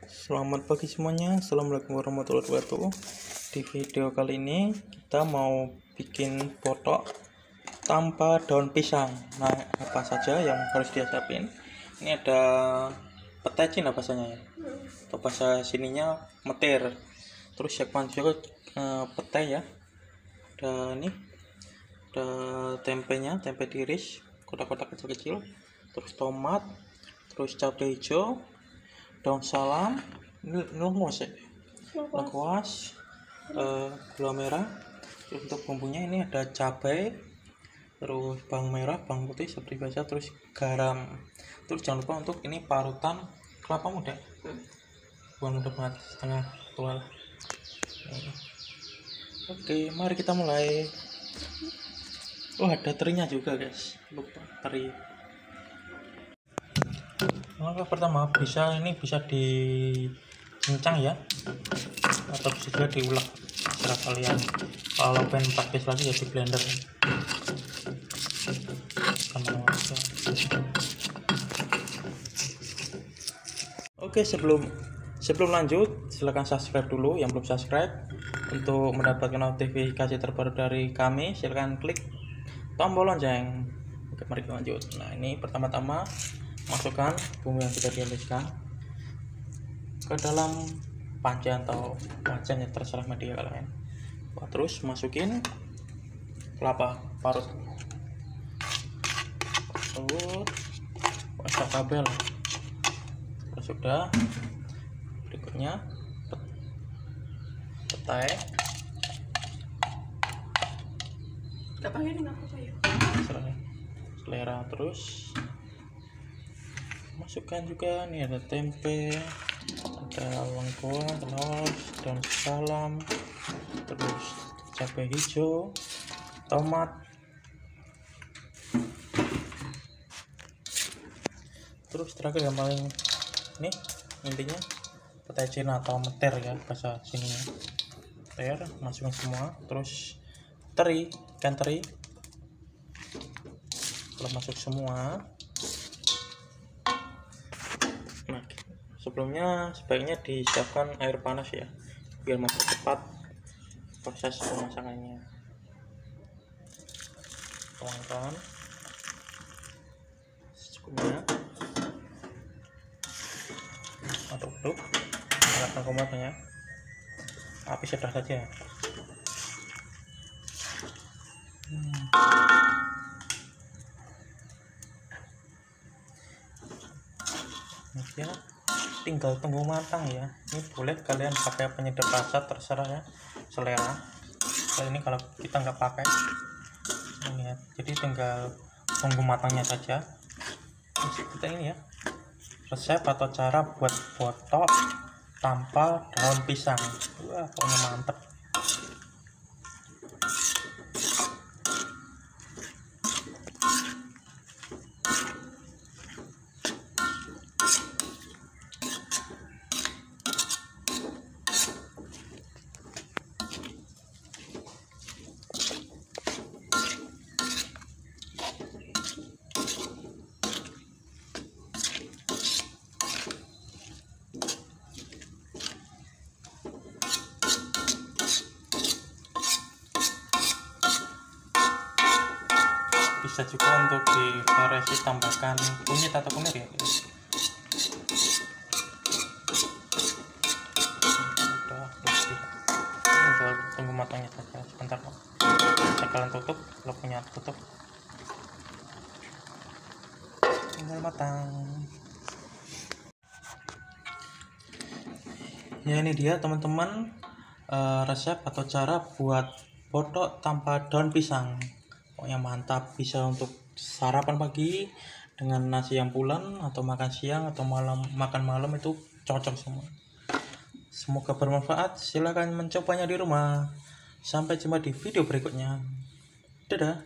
Selamat pagi semuanya, assalamualaikum warahmatullahi wabarakatuh. Di video kali ini kita mau bikin botok tanpa daun pisang. Nah, apa saja yang harus disiapin? Ini ada petai Cina bahasanya ya, atau bahasa sininya metir. Terus siapkan juga petai ya. Ada ini, ada tempenya, tempe tiris, kotak-kotak kecil-kecil. Terus tomat, terus cabai hijau, daun salam, ini lengkuas ya, lengkuas, gula merah. Terus untuk bumbunya ini ada cabai, terus bawang merah, bawang putih seperti biasa, terus garam. Terus jangan lupa untuk ini parutan kelapa muda, bukan muda banget, setengah tua lah. Oke, mari kita mulai. Oh, ada terinya juga guys, lupa teri. Langkah pertama bisa dicincang ya, atau bisa juga diulek, terserah kalian. Kalau pengen pakai lagi ya di blender. Oke, sebelum lanjut silahkan subscribe dulu yang belum subscribe. Untuk mendapatkan notifikasi terbaru dari kami silahkan klik tombol lonceng. Oke, mari kita lanjut. Nah, ini pertama-tama masukkan bumbu yang sudah dihaluskan ke dalam panci atau wajan ya, terserah media kalian. Terus masukin kelapa parut, masak kabel. Terus sudah, berikutnya petai. Selera. Terus masukkan juga nih, ada tempe, ada lengkuas, telur, daun salam, terus cabai hijau, tomat, terus terakhir yang paling ini intinya petai Cina atau meter ya bahasa sininya. Meter, masukin semua. Terus ikan teri. Kalau masuk semua, nah sebelumnya sebaiknya disiapkan air panas ya, biar mempercepat proses pemasakannya. Tuangkan secukupnya, aduk-aduk, nyalakan kompornya, api sedang saja. Ya, tinggal tunggu matang ya. Ini boleh kalian pakai penyedap rasa, terserah ya, selera. Kali ini kalau kita nggak pakai, lihat, jadi tinggal tunggu matangnya saja. Terus kita ini ya, resep atau cara buat botok tanpa daun pisang. Wah, pokoknya mantep. Bisa juga untuk divariasi tambahkan kunyit atau kunir ya. Udah bersih, tinggal tunggu matangnya saja sebentar kok. Bisa kalian tutup kalau punya tutup, tinggal matang ya. Ini dia teman-teman, resep atau cara buat botok tanpa daun pisang. Pokoknya mantap, bisa untuk sarapan pagi dengan nasi yang pulen, atau makan siang atau makan malam itu cocok semua. Semoga bermanfaat. Silahkan mencobanya di rumah. Sampai jumpa di video berikutnya. Dadah.